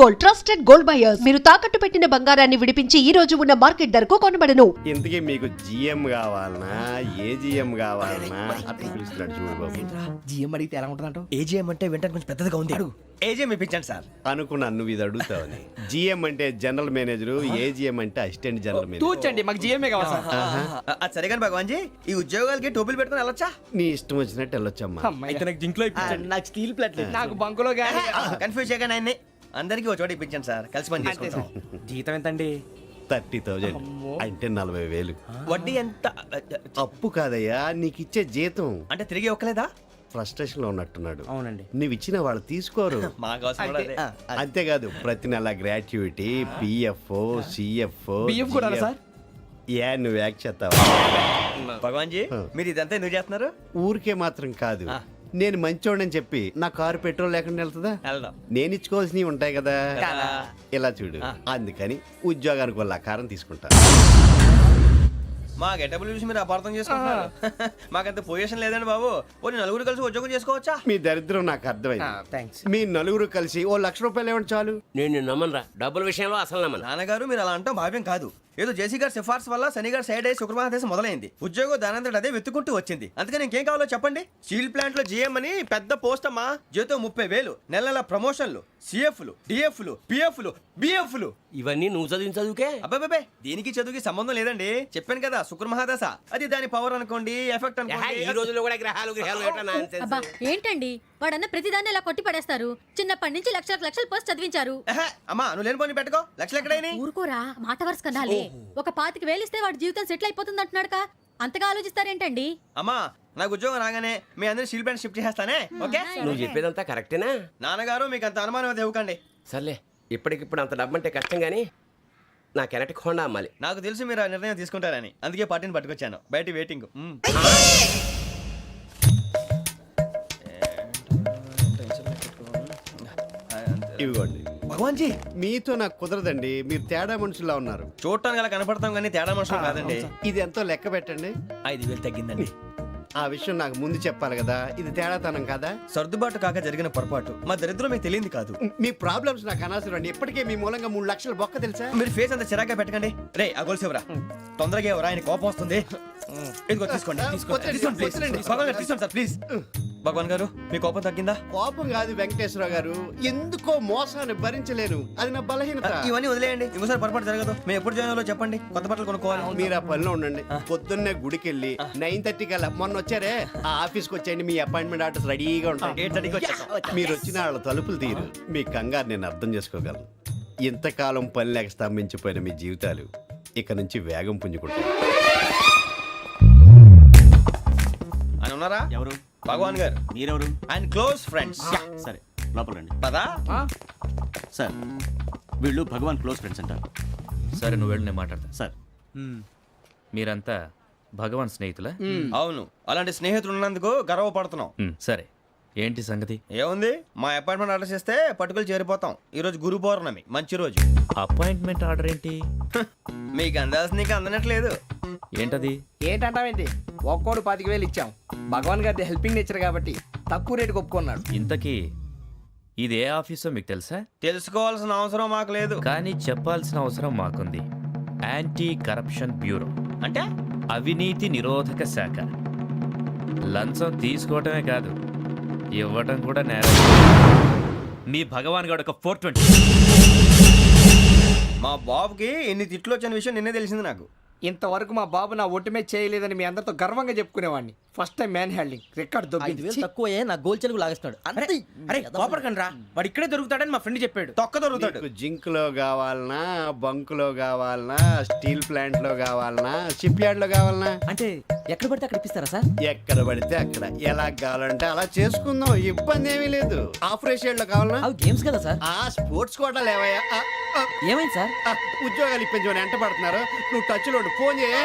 Gold, trusted gold buyers. మీరు తాకట్టు పెట్టిన బంగారాన్ని విడిపించి ఈ రోజు ఉన్న మార్కెట్ ధరకు కొనబడను. ఇంతకీ మీకు జిఎం కావాలనా ఏజిఎం కావాలనా అట్లా పిలుస్తున్నాడు చూడు బాబు. జిఎం అడిగితే ఎలా ఉంటుందంట? ఏజీఎం అంటే వెంటనే కొంచెం పెద్దదిగా ఉంది. అడుగు. ఏజీఎం ఇప్పించండి సార్. అనుకున్నాను నువ్వు ఇది అడుగుతావని. జిఎం అంటే జనరల్ మేనేజర్, ఏజిఎం అంటే అసిస్టెంట్ జనరల్ మేనేజర్. తూచండి, మాకు జిఎంఏ కావాలి సార్. అది సరే కానీ భగవాన్ జీ, ఈ ఉద్యోగాలకి టోపీలు పెట్టుకుని వెళ్ళొచ్చా? నీ ఇష్టం వచ్చినట్టు వెళ్ళొచ్చమ్మా. అయితే నాకు జింక్లో ఇప్పించండి. నాకు స్టీల్ ప్లేట్ నాకు బంకులో గానీ. కన్ఫ్యూజ్ చేయగానే ఆయన్ని అందరికీ ఒక చోట ఇప్పించండి సార్, కలిసి పని చేసుకుంటాం. జీతం ఎంతండి? 30,000 అంటే 40,000. వడ్డీ ఎంత? అప్పు కాదయ్యా, నీకు ఇచ్చే జీతం. అంటే తిరిగి ఒక్కలేదా? ఫ్రస్ట్రేషన్ లో ఉన్నట్టున్నాడు. అవునండి. నువ్వు ఇచ్చిన వాళ్ళు తీసుకోరు. మాకు అవసరం కూడా అదే. అంతేకాదు ప్రతి నెల గ్రాట్యుటీ, పిఎఫ్, సిఎఫ్. బియ్యం కూడా సార్? ఏ నువ్వు యాక్ చేస్తావా? భగవాన్ జీ, మీరు ఇదంతా ఎందుకు చేస్తున్నారు? ఊరికే మాత్రం కాదు, నేను మంచోడని చెప్పి నా కారు పెట్రోల్ లేకుండా వెళ్తుందా? వెళ్దాం. నేను ఇచ్చుకోవాల్సినవి ఉంటాయి కదా. కదా. ఇలా చూడు, అందుకని ఉద్యోగానికి వాళ్ళ ఆకారం తీసుకుంటా. మా గెటబుల్ చూసి మీరు అపార్థం చేసుకుంటున్నారు. మాకంత పొజిషన్ లేదండి బాబు. పోనీ నలుగురు కలిసి ఉద్యోగం చేసుకోవచ్చా? మీ దరిద్రం నాకు అర్థమైంది. థ్యాంక్స్. మీ నలుగురు కలిసి ఓ ₹1,00,000 ఇవ్వండి చాలు. నేను నమ్మనరా, డబ్బుల విషయంలో అసలు నమ్మను. నాన్నగారు మీరు అలా అంటాం భావ్యం కాదు. ఏదో జేసీ గారి సిఫార్సు వల్ల శని గారు సైడ్ అయ్యి శుక్రమహాదేశం మొదలైంది. ఉద్యోగం దానంతటి అదే వెతుకుంటూ వచ్చింది. అందుకని ఇంకేం కావాలో చెప్పండి. స్టీల్ ప్లాంట్ లో జిఎం అని పెద్ద పోస్ట్ అమ్మా. జీతం 30,000, నెల నెల ప్రమోషన్లు, సిఎఫ్లు, డిఎఫ్లు, పిఎఫ్లు, బిఎఫ్లు. ఇవన్నీ నువ్వు చదివిన చదువుకే. అబ్బాబే, దీనికి చదువుకి సంబంధం లేదండి. చెప్పాను కదా, శుక్రమహాదశ. అది దాని పవర్ అనుకోండి, ఎఫెక్ట్ ఈ అనుకోండి. రోజుల్లో కూడా గ్రహాలు ఏటా nonsense? అబ్బా ఏంటండి వాడన్న ప్రతిదాన్ని ఇలా కొట్టి పడేస్తారు. చిన్నప్పటి నుంచి లక్షల పోస్ట్ చదివించారు. అమ్మా నువ్వు లేని పోనీ పెట్టుకో. లక్షలు ఎక్కడైనా ఊరుకోరా, మాట వరుస కదాలే. ఒక 25,000 ఇస్తే వాడి జీవితం సెటిల్ అయిపోతుంది అంటున్నాడుగా. అంతగా ఆలోచిస్తారేంటండి? అమ్మా నాకు ఉద్యోగం రాగానే మీ అందరి స్టీల్ ప్లాంట్ షిఫ్ట్ చేస్తానే. ఓకే? నువ్వు చెప్పేదంతా కరెక్టేనా? నాన్నగారు మీకు అంత అనుమానం అయితే ఇవ్వకండి. సర్లే, ఇప్పటికిప్పుడు అంత డబ్బు అంటే కష్టం కానీ నా కెనటిక్ హోండా అమ్మాలి. నాకు తెలుసు మీరు ఆ నిర్ణయం తీసుకుంటారని, అందుకే పార్టీని పట్టుకొచ్చాను. బయట వెయిటింగ్. ఇవ్వండి. భగవాన్ జీ, మీతో నాకు కుదరదండి, మీరు తేడా మనుషుల్లా ఉన్నారు. చూడటానికి అలా కనపడతాం కానీ తేడా మనుషులు కాదండి. ఇది ఎంతో లెక్క పెట్టండి. 5,000 తగ్గిందండి. ఆ విషయం నాకు ముందు చెప్పాలి కదా, ఇది తేడాతనం కదా. సర్దుబాటు కాక జరిగిన పొరపాటు. మా దరిద్రం మీకు తెలియంది కాదు. మీ ప్రాబ్లమ్స్ నాకు అనవసరం అండి. ఇప్పటికే మీ మూలంగా 3,00,000 బొక్క తెలుసా. మీరు ఫేస్ అంత చిరాగ్గా పెట్టకండి. రే ఆ గొలుసు ఎవరా? తొందరగా ఎవరా? ఆయన కోపం వస్తుంది. ఇదిగో తీసుకోండి. తీసుకోండి ప్లీజ్. భగవాన్ గారు తీసుకోండి సార్ ప్లీజ్. భగవాన్ గారు మీ కోపం తగ్గిందా? కోపం కాదు వెంకటేశ్వర గారు, ఎందుకో మోసాన్ని భరించలేను, అది నా బలహీనత. ఇవన్నీ వదిలేయండి, ఇంకోసారి పొరపాటు జరగదు. మేము ఎప్పుడు జాయిన్ అవ్వాలో చెప్పండి, కొత్త బట్టలు కొనుక్కోవాలి. మీరు ఆ పనిలో ఉండండి. పొద్దున్నే గుడికి వెళ్ళి 9:30 కల్లా, మొన్న వచ్చారే ఆ ఆఫీస్కి వచ్చేయండి. మీ అపాయింట్మెంట్ ఆర్డర్స్ రెడీగా ఉంటాయి. 8:30కి వచ్చేస్తాం. మీరు వచ్చిన వాళ్ళ తలుపులు తీరు. మీ కంగారు నేను అర్థం చేసుకోగలను. ఇంతకాలం పని లేక స్తంభించిపోయిన మీ జీవితాలు ఇక నుంచి వేగం పుంజుకుంటాయి. ఆయన ఉన్నారా? ఎవరు? భగవాన్ గారు. మీరెవరు? ఆయన క్లోజ్ ఫ్రెండ్స్. సరే లోపల రండి. పదా సార్ వీళ్ళు భగవాన్ క్లోజ్ ఫ్రెండ్స్ అంటారు. సరే నువ్వు వెళ్ళి నేను మాట్లాడతా. సార్ మీరంతా భగవాన్ స్నేహితులా? అవును, అలాంటి స్నేహితులు ఉన్నందుకు గర్వపడుతున్నాం. సరే ఏంటి సంగతి? ఏముంది, మా అపాయింట్మెంట్ ఆర్డర్ చేస్తే పట్టుకులు చేరిపోతాం. ఈ రోజు గురు పౌర్ణమి, మంచి రోజు. అపాయింట్మెంట్ ఆర్డర్ ఏంటి? మీకు అందాల్సిన నీకు అందనట్లేదు. ఏంటది? ఏంటంటావేంటి? ఒక్కోడు 25,000 ఇచ్చాం. భగవాన్ గారి హెల్పింగ్ నేచర్ కాబట్టి తక్కువ రేటుకి ఒప్పుకున్నాడు. ఇంతకీ ఇది ఏ ఆఫీసో మీకు తెలుసా? తెలుసుకోవాల్సిన అవసరం మాకు లేదు, కానీ చెప్పాల్సిన అవసరం మాకుంది. యాంటీ కరప్షన్ బ్యూరో అంటే అవినీతి నిరోధక శాఖ. లంచం తీసుకోవటమే కాదు, ఇవ్వటం కూడా నేరం. మీ భగవాన్ గారు ఒక 420. మా బాబుకి ఎన్ని తిట్లు వచ్చిన విషయం నిన్నే తెలిసింది నాకు. ఇంతవరకు మా బాబు నా ఒట్టుమే చేయలేదని మీ అందరితో గర్వంగా చెప్పుకునేవాడిని. ఫస్ట్ టైం మ్యాన్ హ్యాండింగ్ రికార్డ్ దొబ్బింది. తక్కువే నా గోల్ చెలుగు లాగేస్తున్నాడు. అరే కోపడకండి రా, వాడు ఇక్కడే దొరుకుతాడని మా ఫ్రెండ్ చెప్పాడు. తొక్క దొరుకుతాడు. మీకు జింక్ లో కావాలనా, బంక్ లో కావాలనా, స్టీల్ ప్లాంట్ లో కావాలనా, షిప్ యార్డ్ లో కావాలనా? అంటే ఎక్కడ పడితే అక్కడ ఇప్పిస్తారా సార్? ఎక్కడ పడితే అక్కడ, ఎలా కావాలంటే అలా చేసుకుందాం, ఇబ్బంది ఏమీ లేదు. ఆపరేషన్ లో కావాలనా? అవి గేమ్స్ కదా సార్. ఆ స్పోర్ట్స్ కోటా లేవయ్యా. ఏమైంది సార్? ఉద్యోగాలు ఇప్పించమని ఎంట పడుతున్నారు. నువ్వు టచ్ లో ఫోన్ చేయ.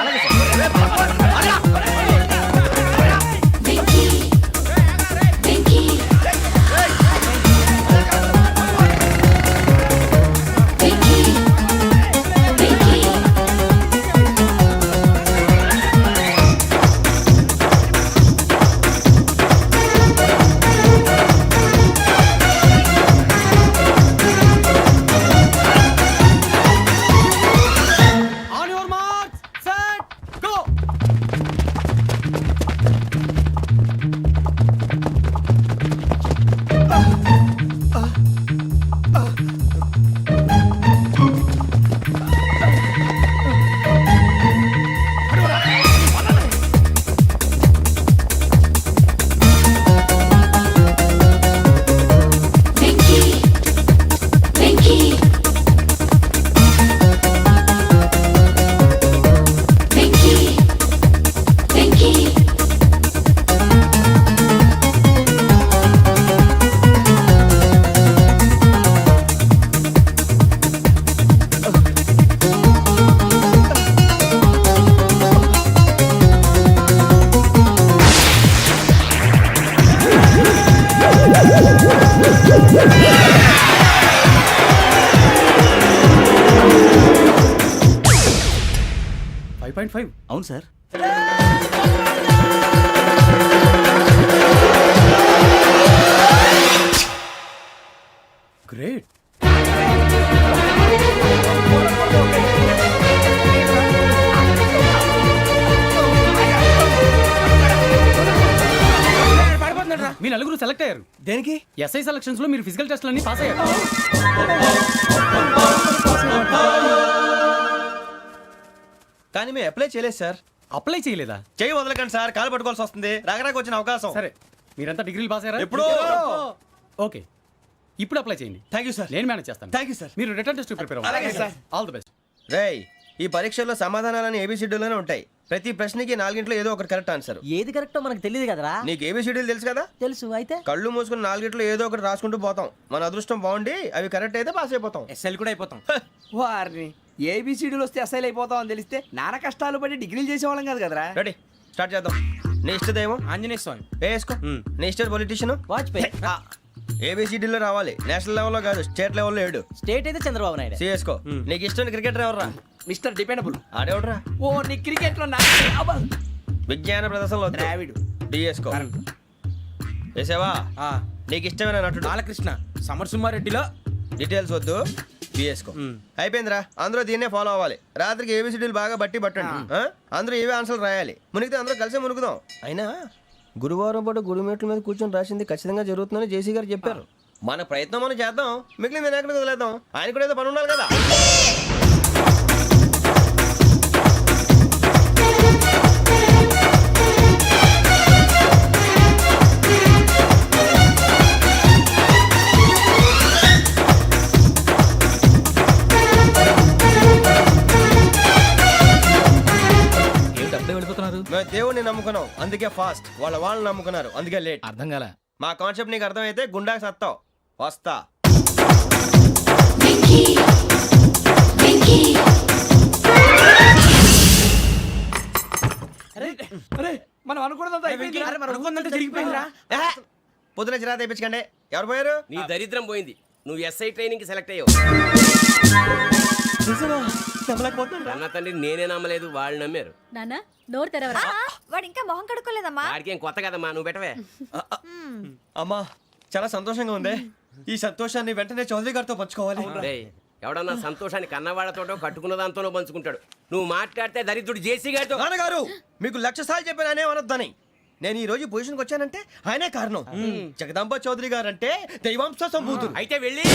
అవును సార్. గ్రేట్. మీ నలుగురు సెలెక్ట్ అయ్యారు. దేనికి? ఎస్ఐ సెలక్షన్స్ లో మీరు ఫిజికల్ టెస్ట్ అన్ని పాస్ అయ్యారు. కానీ మేము అప్లై చేయలేదు సార్. అప్లై చేయలేదా? చేయి వదలకండి సార్, కాలు పట్టుకోవాల్సి వస్తుంది. రాగరాకు వచ్చిన అవకాశం. సరే, మీరంతా డిగ్రీలు పాస్ అయ్యారా? ఎప్పుడో. ఓకే, ఇప్పుడు అప్లై చేయండి. Thank you sir. నేను మేనేజ్ చేస్తాను. Thank you sir. మీరు రిటర్న్ టెస్ట్ ప్రిపేర్ అలాగే సార్. All the best. రేయ్, ఈ పరీక్షల్లో సమాధానాలని ఏబిసిడ్యూల్లోనే ఉంటాయి. ప్రతి ప్రశ్నకి 4 ఏదో ఒకటి కరెక్ట్ ఆన్సర్. ఏది కరెక్టో మనకు తెలియదు కదరా. నీకు ఏబిసిడ్యూల్ తెలుసు కదా? తెలుసు. అయితే కళ్ళు మూసుకుని 4 ఏదో ఒకటి రాసుకుంటూ పోతాం. మన అదృష్టం బాగుండి అవి కరెక్ట్ అయితే పాస్ అయిపోతాం. ఎస్ఎల్ కూడా అయిపోతాం. వారిని ఏబిసిడీలు వస్తే అసైల్ అయిపోతాం అని తెలిస్తే నాన్న కష్టాలు పడి డిగ్రీలు చేసేవాళ్ళం కాదు కదరా. రెడీ, స్టార్ట్ చేద్దాం. నీ ఇష్టదేమో ఆంజనేయ స్వామి. వేసుకో. నీ ఇష్ట పొలిటీషియన్ వాజ్పేయి. ఏబిసిడీలో రావాలి. నేషనల్ లెవెల్లో కాదు, స్టేట్ లెవెల్లో 7. స్టేట్ అయితే చంద్రబాబు నాయుడు. సిఎస్కో. నీకు ఇష్టం క్రికెటర్ ఎవర్రా? Mister dependable. ఆడేవడరా? ఓ నీ క్రికెట్ లో విజ్ఞాన ప్రదర్శనలో ద్రావిడు. డిఎస్కో. వేసావా? నీకు ఇష్టమైన నటుడు? బాలకృష్ణ. సమర్ సుమారెడ్డిలో డీటెయిల్స్ వద్దు, బిఎస్కో. అయిపోయిందిరా. అందరూ దీన్నే ఫాలో అవ్వాలి. రాత్రికి ఏబిసిడీలు బాగా బట్టి పట్టండి. అందరూ ఏవే ఆన్సర్లు రాయాలి. మునిగితే అందరూ కలిసి మునుగుదాం. అయినా గురువారం పాటు గురుమేట్ల మీద కూర్చొని రాసింది ఖచ్చితంగా జరుగుతుందని జేసీ గారు చెప్పారు. మన ప్రయత్నం మనం చేద్దాం, మిగిలింది నేను ఎక్కడికి వదిలేద్దాం. ఆయన కూడా ఏదో పని ఉండాలి కదా. మేము దేవుడిని నమ్ముకున్నాం, అందుకే ఫాస్ట్. వాళ్ళు నమ్ముకున్నారు, అందుకే లేట్. అర్థం కాల. మా కాన్సెప్ట్ నీకు అర్థమైతే గుండాకి సత్తావు. వస్తా. మనం అనుకున్నదంతా జరిగిపోయిందిరా. పొద్దున చిరా తెప్పించకండి. ఎవరు పోయారు? నీ దరిద్రం పోయింది. నువ్వు ఎస్ఐ ట్రైనింగ్ కి సెలెక్ట్ అయ్యావు. అన్న తండ్రి నేనే నమ్మలేదు, వాళ్ళు నమ్మారు. నాన్న నోరు తెరవరా. వాడు ఇంకా మొహం కడుక్కోలేదమ్మా. వాడికి ఏం కొత్త కదమ్మా, నువ్వు పెట్టవే. అమ్మా, చాలా సంతోషంగా ఉంది. ఈ సంతోషాన్ని వెంటనే చౌదరి గారితో పంచుకోవాలి. డేయ్, ఎవడన్నా సంతోషాన్ని కన్నవాళ్లతోటో కట్టుకున్న దాంతోనో పంచుకుంటాడు. నువ్వు మాట్లాడితే దరిద్రుడు జేసీ గారితో. నాన్నగారు, మీకు 1,00,000 సార్లు చెప్పానే అనొద్దని. నేను ఈ రోజు పొజిషన్కి వచ్చానంటే ఆయనే కారణం. జగదాంబ చౌదరి గారు అంటే దైవాంశ సంభూతుడు. అయితే వెళ్ళి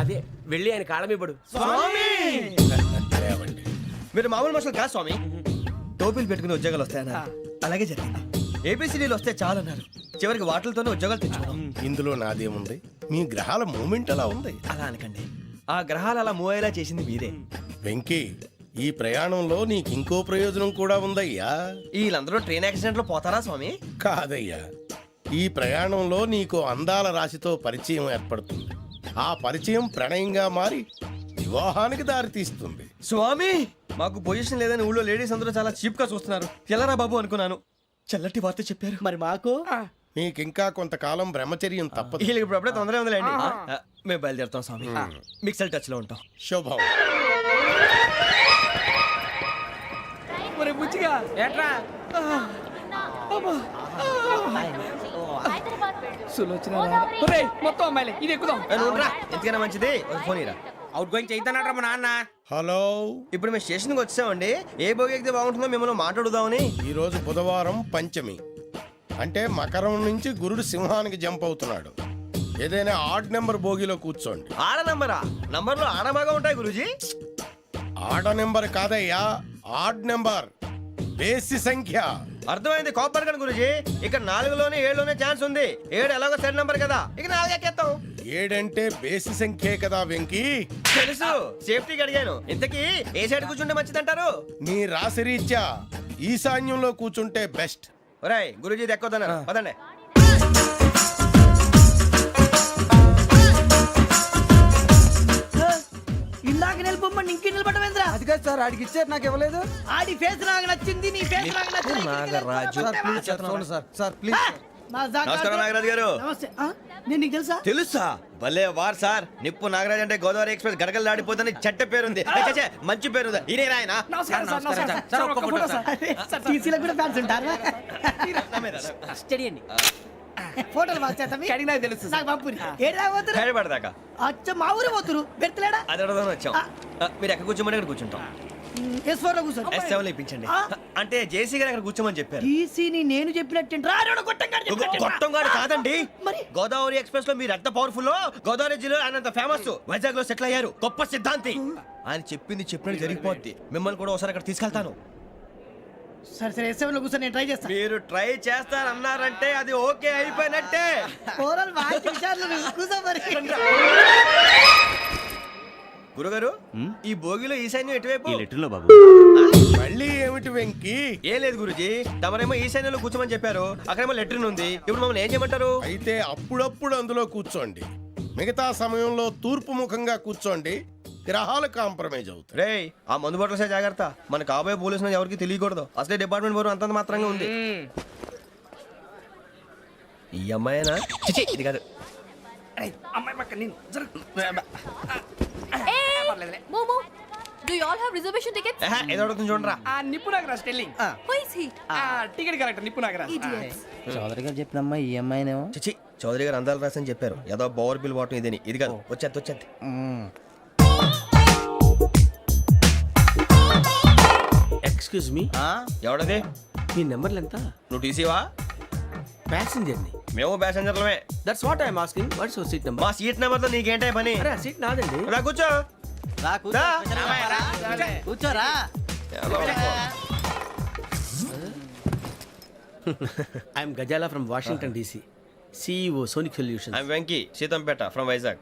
అదే వెళ్ళి ఆయన కాళ్ళమివ్వడు. మీరు మామూలు మనుషులు కాదు స్వామి. టోపీలు పెట్టుకుని ఉద్యోగాలు వస్తాయన్నారు, అలాగే జరిగింది. ఏబిసిడీలు వస్తే చాలన్నారు, చివరికి వాటిలతోనే ఉద్యోగాలు తెచ్చుకున్నాం. ఇందులో నాదేముంది? మీ గ్రహాల మూమెంట్ అలా ఉంది. అలా అనకండి, ఆ గ్రహాలు అలా మూవ్ అయ్యేలా చేసింది మీరే. వెంకీ, ఈ ప్రయాణంలో నీకు ఇంకో ప్రయోజనం కూడా ఉందయ్యా. వీళ్ళందరూ ట్రైన్ యాక్సిడెంట్ లో పోతారా స్వామి? కాదయ్యా, ఈ ప్రయాణంలో నీకు అందాల రాశితో పరిచయం ఏర్పడుతుంది. ఆ పరిచయం ప్రణయంగా మారి వివాహానికి దారితీస్తుంది. స్వామి, మాకు పొజిషన్ లేదని ఊళ్ళో లేడీస్ అందరూ చాలా చీప్ గా చూస్తున్నారు. ఎలారా బాబు అనుకున్నాను. చల్లటి వార్త చెప్పారు. మరి మాకు నీకింకా కొంతకాలం బ్రహ్మచర్యం తప్పదు. వీళ్ళకి ఇప్పుడు అప్పుడే తొందరగా ఉందిలేండి. మేము బయలుదేరుతాం స్వామి. మిక్సెల్ టచ్ లో ఉంటాం. శుభం. మొత్తం అమ్మాయిలే, ఇది ఎక్కుదాం. ఎందుకైనా మంచిది ఒక ఫోన్ ఇరా. అవుట్ గోయింగ్ చేద్దానట్రా మా నాన్న. హలో, ఇప్పుడు మేము స్టేషన్కి వచ్చామండి. ఏ బోగి ఎక్కితే బాగుంటుందో మిమ్మల్ని మాట్లాడుదామని. ఈరోజు బుధవారం పంచమి, అంటే మకరం నుంచి గురుడు సింహానికి జంప్ అవుతున్నాడు. ఏదైనా ఆడ్ నెంబర్ బోగిలో కూర్చోండి. ఆడ నంబరా? నంబర్లో ఆడ బాగా ఉంటాయి గురూజీ. ఆడ నెంబర్ కాదయ్యా, ఆడ్ నెంబర్, బేసి సంఖ్య. అర్థమైంది, కాపర్ కానీ గురూజీ. ఇక్కడ 4లోనే 7లోనే ఛాన్స్ ఉంది. 7 ఎలాగో సెడ్ నంబర్ కదా, ఇక 4 ఎక్కేస్తాం. 7 అంటే బేసి సంఖ్యే కదా వెంకీ. తెలుసు, సేఫ్టీకి అడిగాను. ఇంతకీ ఏ సైడ్ కూర్చుంటే మంచిదంటారు? నీ రాశి రీత్యా ఈశాన్యంలో కూర్చుంటే బెస్ట్. ఒరేయ్ గురూజీ దెక్కొద్దన్నారు, పదండి. ఇందాక నిలబొమ్మని ఇంకే నిలబడమేంద్రా? అది కాదు సార్, ఆడికి ఇచ్చారు నాకు ఇవ్వలేదు. ఆడి ఫేస్ నాకు నచ్చింది, నీ ఫేస్ నాకు నచ్చింది. నాగరాజు. Sir please. నమస్కారం నాగరాజు గారు. నమస్తే. నేను నీకు తెలుసా? తెలుసా? భలే వార్ సార్. నిప్పు నాగరాజ్ అంటే గోదావరి ఎక్స్ప్రెస్ గడగలు దాడిపోతుంది చెట్ట పేరుంది. ఛే, మంచి పేరుంది. ఈయన ఆయన నమస్కారం సార్, నమస్కారం సార్. ఒక్క ఫోటో సార్. సార్ టీసీలో కూడా ఫ్యాన్స్ ఉంటారా? స్టడీ అండి. ఫోటోలు మార్చేస్తాం. అడిగి నాకు తెలుసు నాకు పంపుని. ఏడా పోతురు? హైదరాబాద్ అచ్చ మా ఊరు పోతురు. పెడతలేడా? అది అడగదామని వచ్చాం. మీరు ఎక్కడ కూర్చోమని అక్కడ కూర్చుంటాం. S4 లో కూర్చో. S7 ఇప్పించండి. అంటే జేసీ గారు అక్కడ కూర్చోమని చెప్పారు. టీసీని నేను చెప్పినట్టు రాడు గొట్టంగాడు కాదండి. మరి? గోదావరి ఎక్స్ప్రెస్ లో మీరు ఎంత పవర్ఫుల్, గోదావరి జిల్లా ఆయన ఫేమస్, వైజాగ్ లో సెటిల్ అయ్యారు, గొప్ప సిద్ధాంతి. ఆయన చెప్పింది చెప్పినట్టు జరిగిపోద్ది. మిమ్మల్ని కూడా ఒకసారి అక్కడ తీసుకెళ్తాను. సరే సరే S7 లో కూర్చో, నేను ట్రై చేస్తాను. మీరు ట్రై చేస్తారన్నారంటే అది ఓకే అయిపోయినట్టే. ఓవరాల్ వాయిస్ విషయాలు కూర్చో మరి. గురుగారు, ఈ భోగిలో ఈశాన్యం ఎటువైపు? ఈ లెటర్లో బాబు. మళ్ళీ ఏమిటి వెంకీ? ఏం లేదు గురుజీ, తమరేమో ఈశాన్యంలో కూర్చోమని చెప్పారు, అక్కడేమో లెటర్ ఉంది. ఇప్పుడు మమ్మల్ని ఏం చేయమంటారు? అయితే అప్పుడప్పుడు అందులో కూర్చోండి, మిగతా సమయంలో తూర్పు ముఖంగా కూర్చోండి. గ్రహాలు కాంప్రమైజ్ అవుతాయి. రేయ్, ఆ మందు బట్టలసే జాగ్రత్త. మన కాబోయే పోలీసులు ఎవరికి తెలియకూడదు. అసలే డిపార్ట్మెంట్ బోరు అంతంత మాత్రంగా ఉంది. ఈ అమ్మాయినా? చిచి, ఇది కాదు. అమ్మాయి పక్క నేను మోమో do you all have reservation tickets? ఏదో అడుగుతుంది చూడరా. ఆ నిప్పు Nagaraj telling. Who is he? Ticket correct నిప్పు నాగరాజ్. చౌదరి గారు చెప్పినమ్మా ఈ అమ్మాయినేమో. చిచి, చౌదరి గారు అందాలు రాసని చెప్పారు. ఏదో బోర్ బిల్ వాటం ఇదని. ఇది కాదు, వచ్చేది. Excuse me, ఎవడది? మీ నెంబర్లు ఎంత? నువ్వు టీసీవా? ప్యాసింజర్ ని. మేము ప్యాసెంజర్లమే. That's what I'm asking. What's your seat number? మా సీట్ నెంబర్తో నీకేంటే పని? అరే ఆ సీట్ నాదండి. రా కూర్చో. రా. కూర్చోరా. I'm Ghazala from Washington DC, CEO Sonic solution. I'm Venky, Seethampeta from Vizag.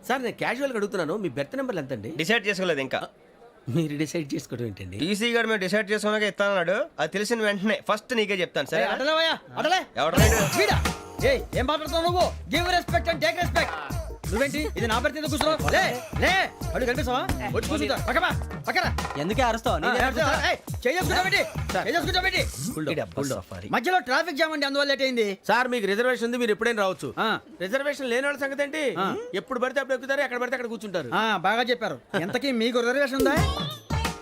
Sir నేను క్యాజువల్గా అడుగుతున్నాను, మీ బెర్త్ నెంబర్లు ఎంత అండి? డిసైడ్ చేసుకోలేదు ఇంకా. మీరు డిసైడ్ చేసుకోవడం ఏంటండి? టీసీ గారు మేము డిసైడ్ చేసుకున్నాక ఇస్తానన్నాడు. అది తెలిసిన వెంటనే ఫస్ట్ నీకే చెప్తాను. సరే? అడలవయ్యా అడలే. ఎవరు? ఏం మాట్లాడుతున్నావు నువ్వు? Give respect and take respect. నువ్వేంటి ఇది నా పరిస్థితి కూర్చున్నావు? లే లే, అడుగు కనిపిస్తావా? వచ్చి కూర్చుంటా. పక్కరా. ఎందుకే అరుస్తావు? మధ్యలో ట్రాఫిక్ జామ్ అండి, అందువల్ల లేట్ అయింది. సార్ మీకు రిజర్వేషన్ ఉంది, మీరు ఎప్పుడైనా రావచ్చు. రిజర్వేషన్ లేని వాళ్ళ సంగతి ఏంటి? ఎప్పుడు పడితే అప్పుడు ఎక్కుతారు, ఎక్కడ పడితే అక్కడ కూర్చుంటారు. బాగా చెప్పారు. ఎంతకీ మీకు రిజర్వేషన్ ఉందా?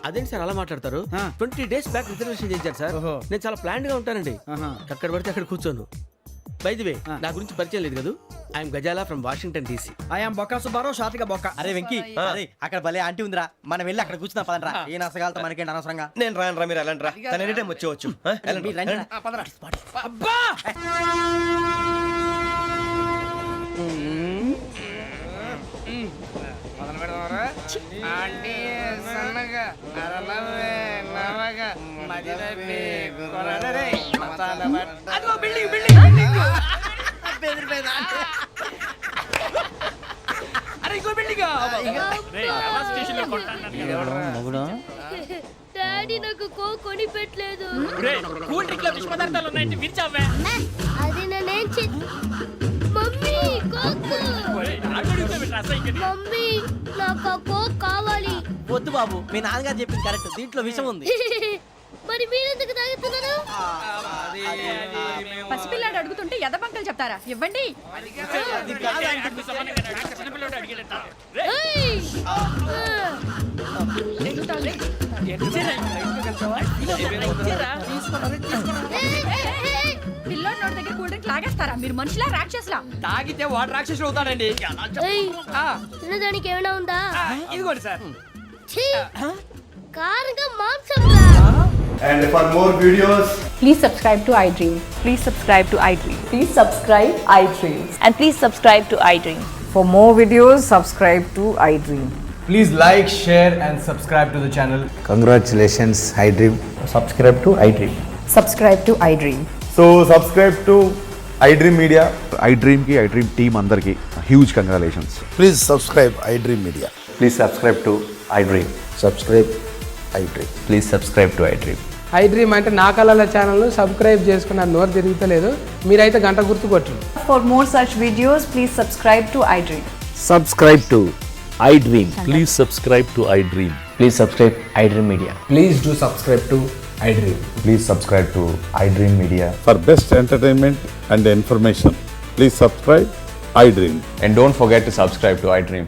అదేంటి సార్ అలా మాట్లాడతారు? 20 days బ్యాక్ రిజర్వేషన్ చేశారు సార్. నేను చాలా ప్లాన్డ్ గా ఉంటానండి. అక్కడ పడితే అక్కడ కూర్చోను. బై ది వే, నా గురించి పరిచయం లేదు కదా. I'm Ghazala from Washington DC. I'm Bokka Subbarao, షాతిక బొక్క. అరే వెంకీ, అక్కడ భలే ఆంటీ ఉందిరా, మనం వెళ్ళి అక్కడ కూర్చున్నా పదనరా. ఏ నసగాలతో మనకేంటి అనవసరంగా. నేను రాను రా, మీరు వెళ్ళండి రా. తన ఎనీ టైం వచ్చేవచ్చు. వెళ్ళండి. అబ్బా డాడీ నాకు కోక్ కొని పెట్టలేదు. అది నేనేం మమ్మీ కోక్. మమ్మీ నాకు ఆ కోక్ కావాలి. వద్దు బాబు, మీ నాన్నగారు చెప్పింది కరెక్ట్, దీంట్లో విషయం ఉంది. మరి మీరెందుకు తాగుతున్నారు? పసిపిల్లాడు అడుగుతుంటే ఎదబంకలు చెప్తారా? ఇవ్వండి. ఏయ్! పిల్లోడి నోటి దగ్గర కూల్ డ్రింక్ లాగేస్తారా? మీరు మనుషులా రాక్షసులా? తాగితే వాడు రాక్షసుడు అవుతాడండి. ఏయ్! తినడానికి ఏమైనా ఉందా? ఇదిగోండి సార్. ఛీ! కారంగా మాంసం రా. And for more videos, Please subscribe to iDream. Please subscribe to iDream. Please subscribe iDream. And please subscribe to iDream. For more videos, subscribe to iDream. please like, share, and subscribe to the channel. Congratulations, iDream. Subscribe to iDream. Subscribe to iDream. So subscribe to iDream Media. iDream की iDream team अंदर की huge congratulations. Please subscribe iDream media. Please subscribe to iDream. Subscribe iDream. Please subscribe to iDream. iDream అంటే నా కళల channel subscribe చేసుకున్న నోరు తిరుగుతలేదు. మీరైతే గంట గుర్తు కొట్టండి. For more such videos, please subscribe to iDream. Subscribe to iDream. Please subscribe to iDream. Please subscribe iDream Media. Please do subscribe to iDream. Please subscribe to iDream Media. For best entertainment and information, please subscribe iDream. And don't forget to subscribe to iDream.